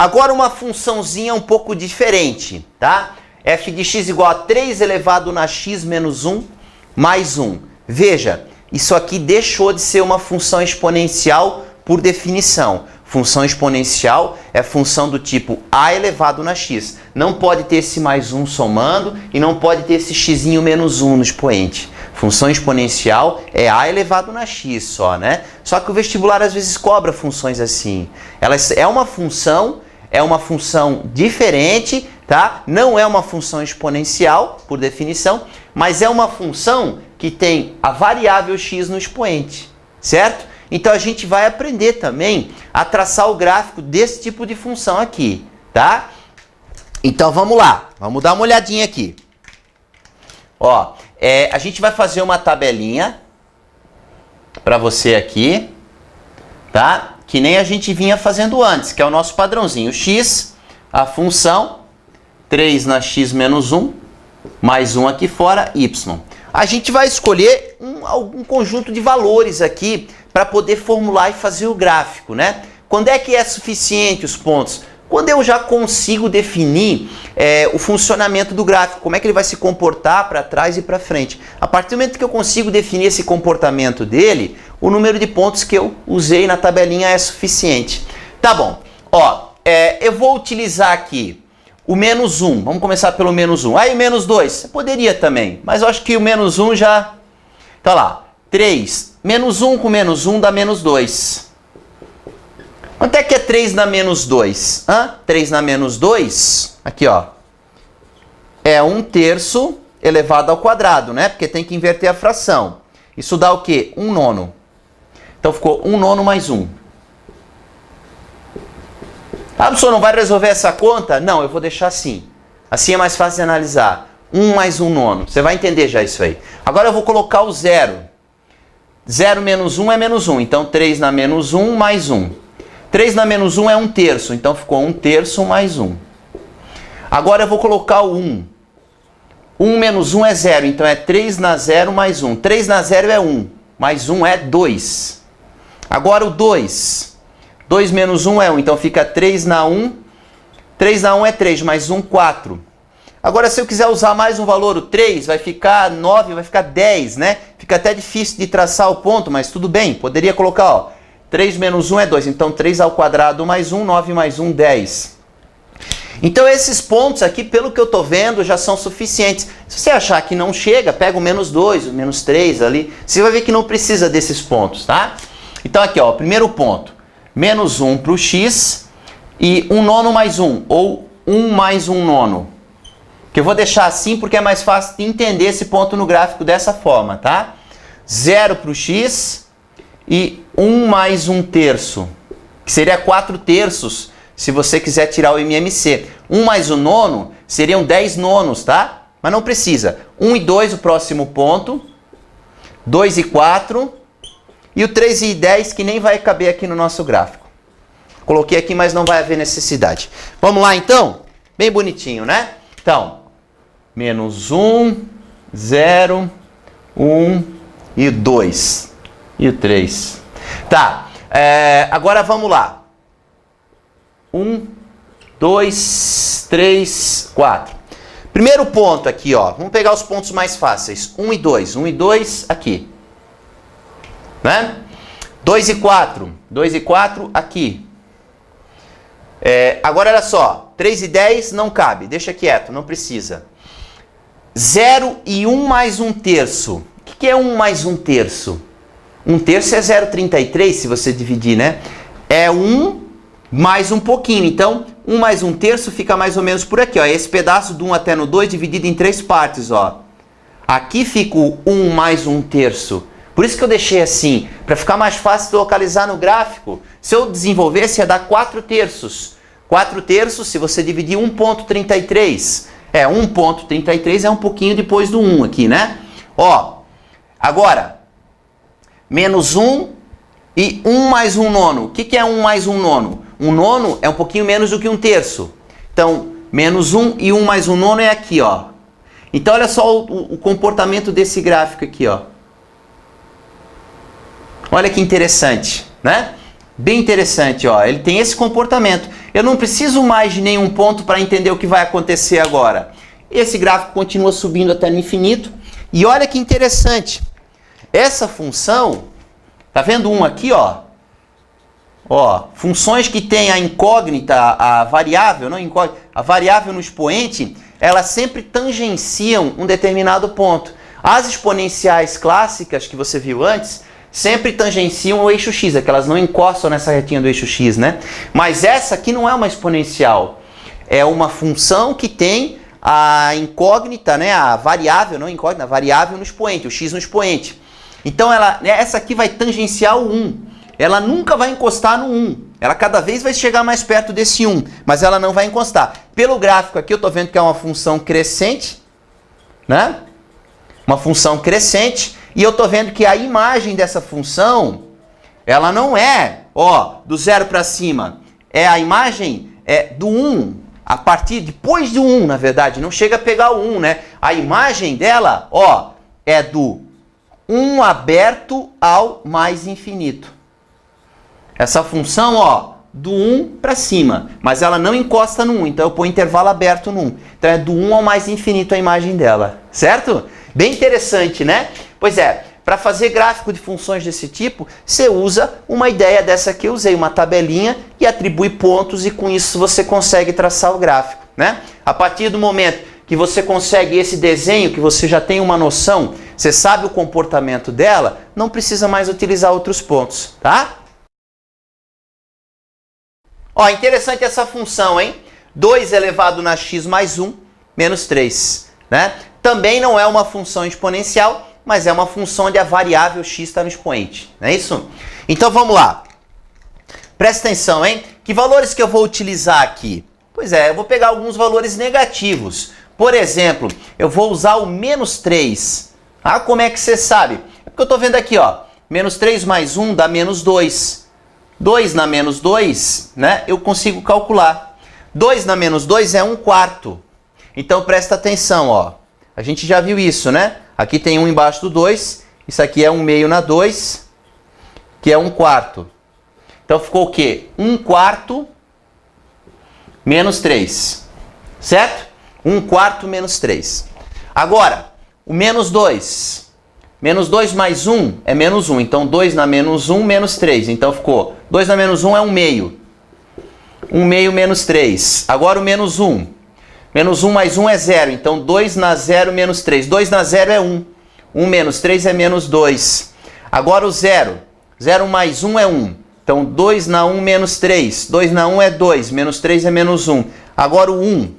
Agora uma funçãozinha um pouco diferente, tá? F de x igual a 3 elevado na x menos 1 mais 1. Veja, isso aqui deixou de ser uma função exponencial por definição. Função exponencial é função do tipo a elevado na x. Não pode ter esse mais 1 somando e não pode ter esse x menos 1 no expoente. Função exponencial é a elevado na x só, né? Só que o vestibular às vezes cobra funções assim. É uma função diferente, tá? Não é uma função exponencial, por definição, mas é uma função que tem a variável x no expoente, certo? Então a gente vai aprender também a traçar o gráfico desse tipo de função aqui, tá? Então vamos lá, vamos dar uma olhadinha aqui. Ó, a gente vai fazer uma tabelinha para você aqui, tá? Que nem a gente vinha fazendo antes, que é o nosso padrãozinho. X, a função, 3 na x menos 1, mais 1 aqui fora, y. A gente vai escolher algum conjunto de valores aqui para poder formular e fazer o gráfico, né? Quando é que é suficiente os pontos? Quando eu já consigo definir o funcionamento do gráfico, como é que ele vai se comportar para trás e para frente. A partir do momento que eu consigo definir esse comportamento dele, o número de pontos que eu usei na tabelinha é suficiente. Tá bom. Ó, eu vou utilizar aqui o menos 1. Vamos começar pelo menos 1. Aí o menos 2. Poderia também, mas eu acho que o menos 1 já... Tá lá. 3. Menos 1 com menos 1 dá menos 2. Quanto é que é 3 na menos 2? 3 na menos 2, aqui ó, é 1/3 elevado ao quadrado, né? Porque tem que inverter a fração. Isso dá o quê? 1/9. Então ficou 1/9 mais 1. Ah, professor, não vai resolver essa conta? Não, eu vou deixar assim. Assim é mais fácil de analisar. 1 mais 1/9. Você vai entender já isso aí. Agora eu vou colocar o 0. 0 menos 1 é menos 1. Então 3 na menos 1 mais 1. 3 na menos 1 é 1/3, então ficou 1/3 mais 1. Agora eu vou colocar o 1. 1 menos 1 é 0, então é 3 na 0 mais 1. 3 na 0 é 1, mais 1 é 2. Agora o 2. 2 menos 1 é 1, então fica 3 na 1. 3 na 1 é 3, mais 1, 4. Agora se eu quiser usar mais um valor, o 3, vai ficar 9, vai ficar 10, né? Fica até difícil de traçar o ponto, mas tudo bem. Poderia colocar, ó, 3 menos 1 é 2, então 3 ao quadrado mais 1, 9 mais 1, 10. Então esses pontos aqui, pelo que eu estou vendo, já são suficientes. Se você achar que não chega, pega o menos 2, o menos 3 ali. Você vai ver que não precisa desses pontos, tá? Então aqui, ó, primeiro ponto. Menos 1 para o x e 1/9 mais 1, ou 1 mais 1/9. Que eu vou deixar assim porque é mais fácil de entender esse ponto no gráfico dessa forma, tá? 0 para o x... e 1 mais 1/3, que seria 4/3, se você quiser tirar o MMC. 1 mais 1/9 seriam 10 nonos, tá? Mas não precisa. 1 e 2 o próximo ponto, 2 e 4, e o 3 e 10 que nem vai caber aqui no nosso gráfico. Coloquei aqui, mas não vai haver necessidade. Vamos lá então? Bem bonitinho, né? Então, menos 1, 0, 1 e 2. E o 3. Tá, agora vamos lá. 1, 2, 3, 4. Primeiro ponto aqui, ó. Vamos pegar os pontos mais fáceis. 1 e 2. 1 e 2 aqui. Né? 2 e 4. 2 e 4 aqui. Agora olha só. 3 e 10 não cabe. Deixa quieto, não precisa. 0 e 1 mais 1/3. O que é 1 mais 1/3? 1/3 é 0,33 se você dividir, né? É 1 mais um pouquinho. Então, 1 mais 1/3 fica mais ou menos por aqui, ó. Esse pedaço do 1 até no 2 dividido em 3 partes, ó. Aqui fica o 1 mais 1/3. Por isso que eu deixei assim, para ficar mais fácil de localizar no gráfico. Se eu desenvolvesse, ia dar 4/3. 4/3, se você dividir 1,33. 1,33 é um pouquinho depois do 1 aqui, né? Ó, agora... menos 1 e 1 mais 1/9. O que é 1 mais 1/9? 1/9 é um pouquinho menos do que 1/3. Então, menos 1 e 1 mais 1/9 é aqui, ó. Então, olha só o comportamento desse gráfico aqui, ó. Olha que interessante, né? Bem interessante, ó. Ele tem esse comportamento. Eu não preciso mais de nenhum ponto para entender o que vai acontecer agora. Esse gráfico continua subindo até no infinito. E olha que interessante. Essa função, tá vendo um aqui, ó? Ó, funções que tem a incógnita, a variável, não incógnita, a variável no expoente, elas sempre tangenciam um determinado ponto. As exponenciais clássicas que você viu antes, sempre tangenciam o eixo x, é que elas não encostam nessa retinha do eixo x, né? Mas essa aqui não é uma exponencial, é uma função que tem a incógnita, né? A variável, não incógnita, a variável no expoente, o x no expoente. Então essa aqui vai tangenciar o 1. Ela nunca vai encostar no 1. Ela cada vez vai chegar mais perto desse 1, mas ela não vai encostar. Pelo gráfico aqui eu estou vendo que é uma função crescente, né? Uma função crescente, e eu estou vendo que a imagem dessa função, ela não é, ó, do 0 para cima. É a imagem do 1, a partir, depois do 1, na verdade, não chega a pegar o 1, né? A imagem dela, ó, é do 1 aberto ao mais infinito. Essa função, ó, do 1 para cima, mas ela não encosta no 1, então eu ponho intervalo aberto no 1. Então é do 1 ao mais infinito a imagem dela, certo? Bem interessante, né? Pois é, para fazer gráfico de funções desse tipo, você usa uma ideia dessa que eu usei, uma tabelinha, e atribui pontos, e com isso você consegue traçar o gráfico, né? A partir do momento que você consegue esse desenho, que você já tem uma noção, você sabe o comportamento dela, não precisa mais utilizar outros pontos, tá? Ó, interessante essa função, hein? 2 elevado na x mais 1, menos 3, né? Também não é uma função exponencial, mas é uma função onde a variável x está no expoente, não é isso? Então vamos lá. Presta atenção, hein? Que valores que eu vou utilizar aqui? Pois é, eu vou pegar alguns valores negativos. Por exemplo, eu vou usar o menos 3. Ah, como é que você sabe? É porque eu estou vendo aqui, ó. Menos 3 mais 1 dá menos 2. 2 na menos 2, né? Eu consigo calcular. 2 na menos 2 é 1/4. Então presta atenção, ó. A gente já viu isso, né? Aqui tem 1 embaixo do 2. Isso aqui é 1 meio na 2, que é 1/4. Então ficou o quê? 1/4 menos 3. Certo? 1/4 menos 3. Agora, o menos 2. Menos 2 mais 1 é menos 1. Então 2 na menos 1 menos 3. Então ficou 2 na menos 1 é 1 meio. 1 meio menos 3. Agora o menos 1. Menos 1 mais 1 é 0. Então 2 na 0 menos 3. 2 na 0 é 1. 1 menos 3 é menos 2. Agora o 0. 0 mais 1 é 1. Então 2 na 1 menos 3. 2 na 1 é 2. Menos 3 é menos 1. Agora o 1.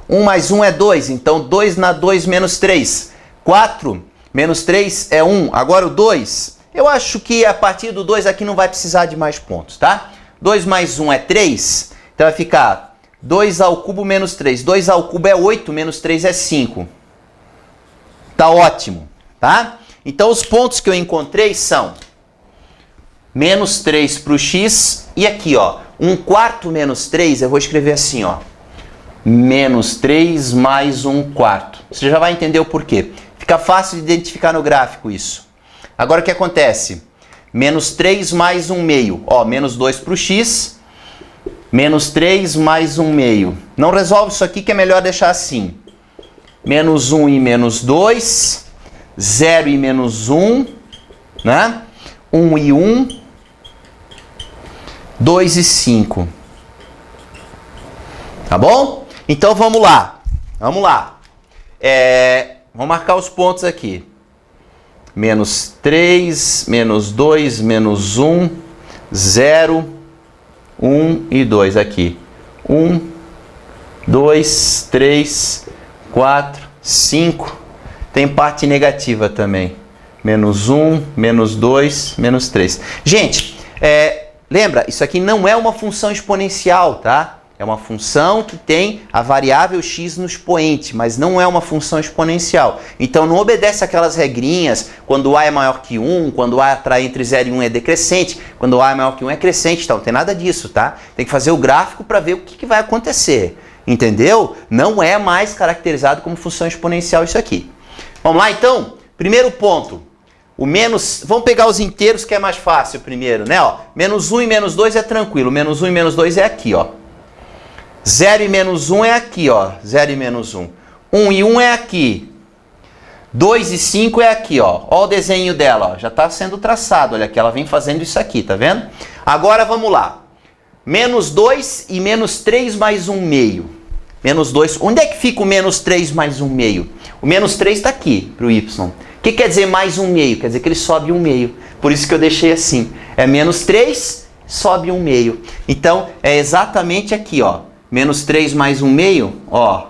1 mais 1 é 2. Então 2 na 2 menos 3. 4 menos 3 é 1. Agora o 2. Eu acho que a partir do 2 aqui não vai precisar de mais pontos, tá? 2 mais 1 é 3. Então vai ficar 2 ao cubo menos 3. 2 ao cubo é 8, menos 3 é 5. Tá ótimo, tá? Então os pontos que eu encontrei são menos 3 para o x. E aqui, ó, 1/4 menos 3, eu vou escrever assim, ó. Menos 3 mais 1/4. Você já vai entender o porquê. Fica fácil de identificar no gráfico isso. Agora o que acontece? Menos 3 mais 1 meio. Ó, menos 2 para o x. Menos 3 mais 1 meio. Não resolve isso aqui que é melhor deixar assim. Menos 1 e menos 2. 0 e menos 1. Né? 1 e 1. 2 e 5. Tá bom? Então vamos lá. Vamos lá. Vamos marcar os pontos aqui. Menos 3, menos 2, menos 1, 0, 1 e 2 aqui. 1, 2, 3, 4, 5. Tem parte negativa também. Menos 1, menos 2, menos 3. Gente, lembra, isso aqui não é uma função exponencial, tá? É uma função que tem a variável x no expoente, mas não é uma função exponencial. Então não obedece aquelas regrinhas, quando a é maior que 1, quando a está entre 0 e 1 é decrescente, quando a é maior que 1 é crescente, então não tem nada disso, tá? Tem que fazer o gráfico para ver o que vai acontecer, entendeu? Não é mais caracterizado como função exponencial isso aqui. Vamos lá então? Primeiro ponto, o menos... Vamos pegar os inteiros que é mais fácil primeiro, né? Ó, menos 1 e menos 2 é tranquilo. Menos 1 e menos 2 é aqui, ó. 0 e menos 1 é aqui, ó. 0 e menos 1. 1 e 1 é aqui. 2 e 5 é aqui, ó. Ó o desenho dela, ó. Já está sendo traçado. Olha aqui, ela vem fazendo isso aqui, tá vendo? Agora vamos lá. Menos 2 e menos 3 mais 1 meio. Menos 2. Onde é que fica o menos 3 mais 1 meio? O menos 3 está aqui, para o y. O que quer dizer mais 1 meio? Quer dizer que ele sobe 1 meio. Por isso que eu deixei assim. É menos 3, sobe 1 meio. Então, é exatamente aqui, ó. Menos 3 mais 1 meio, ó.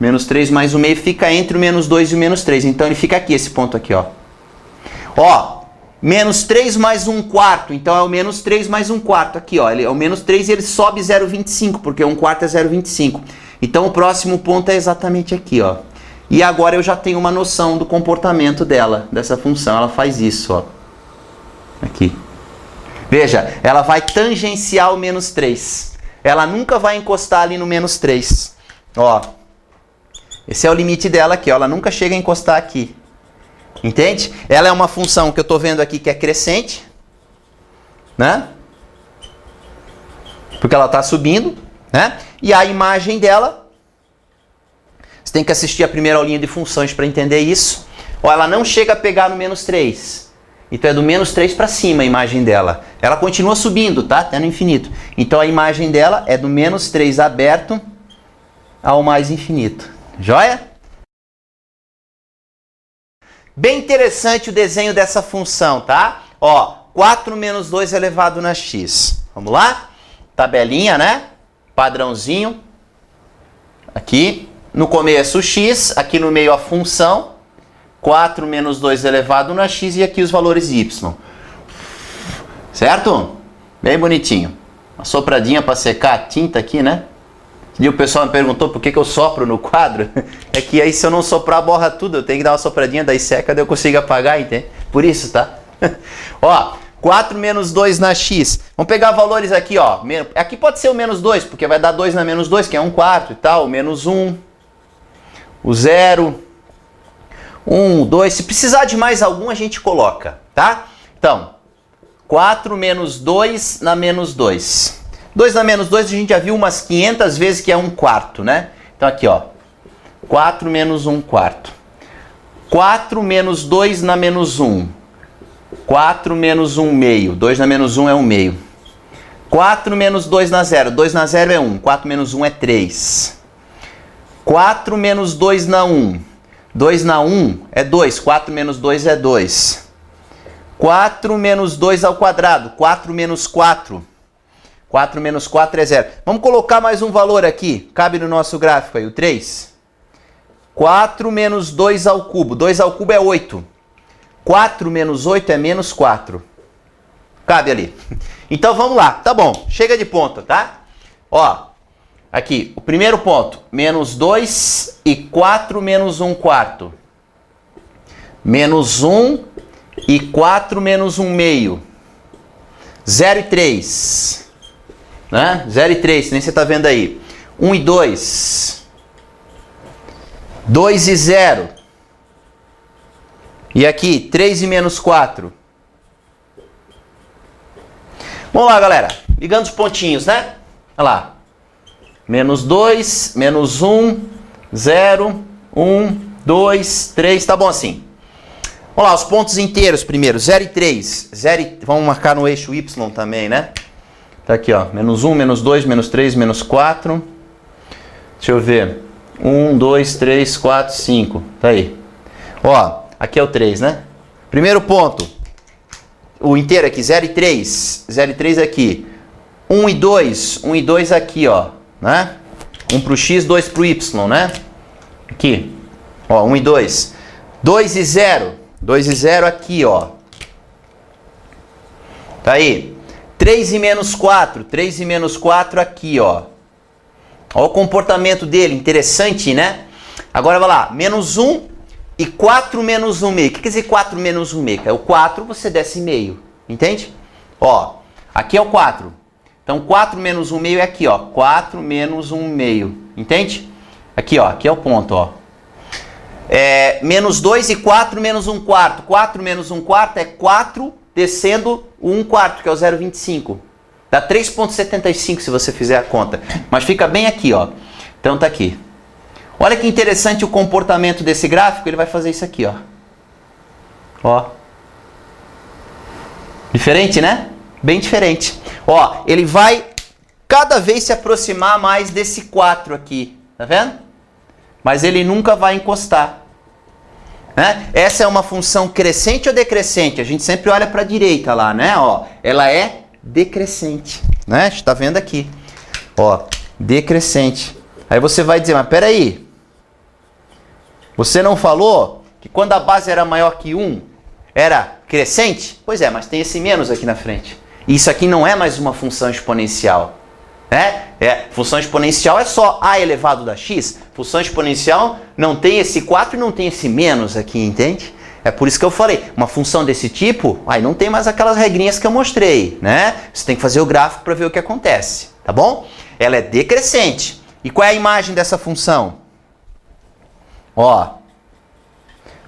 Menos 3 mais 1 meio fica entre o menos 2 e o menos 3. Então, ele fica aqui, esse ponto aqui, ó. Ó, menos 3 mais 1 quarto. Então, é o menos 3 mais 1 quarto. Aqui, ó. Ele é o menos 3 e ele sobe 0,25, porque 1 quarto é 0,25. Então, o próximo ponto é exatamente aqui, ó. E agora eu já tenho uma noção do comportamento dela, dessa função. Ela faz isso, ó. Aqui. Veja, ela vai tangenciar o menos 3. Ela nunca vai encostar ali no menos 3. Ó. Esse é o limite dela aqui, ó. Ela nunca chega a encostar aqui. Entende? Ela é uma função que eu estou vendo aqui que é crescente. Né? Porque ela está subindo. Né? E a imagem dela, você tem que assistir a primeira aulinha de funções para entender isso. Ó, ela não chega a pegar no menos 3. Então é do menos 3 para cima a imagem dela. Ela continua subindo, tá? Até no infinito. Então a imagem dela é do menos 3 aberto ao mais infinito. Joia? Bem interessante o desenho dessa função, tá? Ó, 4 menos 2 elevado na x. Vamos lá? Tabelinha, né? Padrãozinho. Aqui. No começo o x, aqui no meio a função. 4 menos 2 elevado na x e aqui os valores y. Certo? Bem bonitinho. Uma sopradinha para secar a tinta aqui, né? E o pessoal me perguntou por que eu sopro no quadro. É que aí se eu não soprar, borra tudo. Eu tenho que dar uma sopradinha, daí seca, daí eu consigo apagar, entende? Por isso, tá? Ó, 4 menos 2 na x. Vamos pegar valores aqui, ó. Aqui pode ser o menos 2, porque vai dar 2 na menos 2, que é 1 quarto e tal. O menos 1. O 0. 1, 2. Se precisar de mais algum, a gente coloca, tá? Então, 4 menos 2 na menos 2. 2 na menos 2 a gente já viu umas 500 vezes que é 1 quarto, né? Então aqui, ó. 4 menos 1 quarto. 4 menos 2 na menos 1. 4 menos 1 meio. 2 na menos 1 é 1 meio. 4 menos 2 na 0. 2 na 0 é 1. 4 menos 1 é 3. 4 menos 2 na 1. 2 na 1 é 2. 4 menos 2 é 2. 4 menos 2 ao quadrado. 4 menos 4. 4 menos 4 é 0. Vamos colocar mais um valor aqui. Cabe no nosso gráfico aí, o 3. 4 menos 2 ao cubo. 2 ao cubo é 8. 4 menos 8 é menos 4. Cabe ali. Então vamos lá. Tá bom. Chega de ponta, tá? Ó. Aqui. O primeiro ponto. Menos 2 e 4 menos 1 quarto. Menos 1 e 4 menos 1 meio. 0 e 3. Né? 0 e 3, nem você está vendo aí. 1 e 2. 2 e 0. E aqui, 3 e menos 4. Vamos lá, galera. Ligando os pontinhos, né? Olha lá. Menos 2, menos 1, 0, 1, 2, 3. Tá bom assim. Vamos lá, os pontos inteiros primeiro. 0 e 3. 0 e... Vamos marcar no eixo Y também, né? Tá aqui, ó. Menos 1, menos 2, menos 3, menos 4. Deixa eu ver. 1, 2, 3, 4, 5. Tá aí. Ó, aqui é o 3, né? Primeiro ponto. O inteiro aqui, 0 e 3. 0 e 3 aqui. 1 e 2. 1 e 2 aqui, ó. Né? 1 pro x, 2 pro y, né? Aqui. Ó, 1 e 2. 2 e 0. 2 e 0 aqui, ó. Tá aí. 3 e menos 4. 3 e menos 4 aqui, ó. Olha o comportamento dele, interessante, né? Agora vai lá, menos 1 e 4 menos 1 meio. O que quer dizer 4 menos 1 meio? É o 4, você desce meio, entende? Ó, aqui é o 4. Então 4 menos 1 meio é aqui, ó. 4 menos 1 meio, entende? Aqui, ó, aqui é o ponto, ó. Menos 2 e 4 menos 1 quarto. 4 menos 1 quarto é 4 descendo o 1 quarto, que é o 0,25. Dá 3,75 se você fizer a conta. Mas fica bem aqui, ó. Então tá aqui. Olha que interessante o comportamento desse gráfico. Ele vai fazer isso aqui, ó. Ó. Diferente, né? Bem diferente. Ó, ele vai cada vez se aproximar mais desse 4 aqui. Tá vendo? Mas ele nunca vai encostar. Né? Essa é uma função crescente ou decrescente? A gente sempre olha para a direita lá, né? Ó, ela é decrescente. Né? A gente está vendo aqui. Ó, decrescente. Aí você vai dizer, mas peraí. Você não falou que quando a base era maior que 1, era crescente? Pois é, mas tem esse menos aqui na frente. E isso aqui não é mais uma função exponencial. Né? Função exponencial é só a elevado da x. Função exponencial não tem esse 4 e não tem esse menos aqui, entende? É por isso que eu falei, uma função desse tipo, aí não tem mais aquelas regrinhas que eu mostrei, né? Você tem que fazer o gráfico para ver o que acontece, tá bom? Ela é decrescente. E qual é a imagem dessa função? Ó,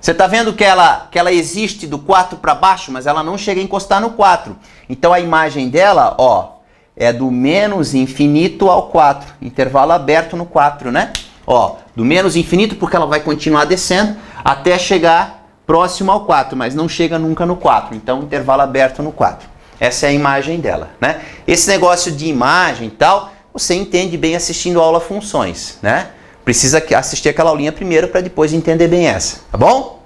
você está vendo que ela existe do 4 para baixo, mas ela não chega a encostar no 4. Então a imagem dela, ó, é do menos infinito ao 4. Intervalo aberto no 4, né? Ó, do menos infinito porque ela vai continuar descendo até chegar próximo ao 4, mas não chega nunca no 4. Então, intervalo aberto no 4. Essa é a imagem dela, né? Esse negócio de imagem e tal, você entende bem assistindo a aula funções, né? Precisa assistir aquela aulinha primeiro para depois entender bem essa, tá bom?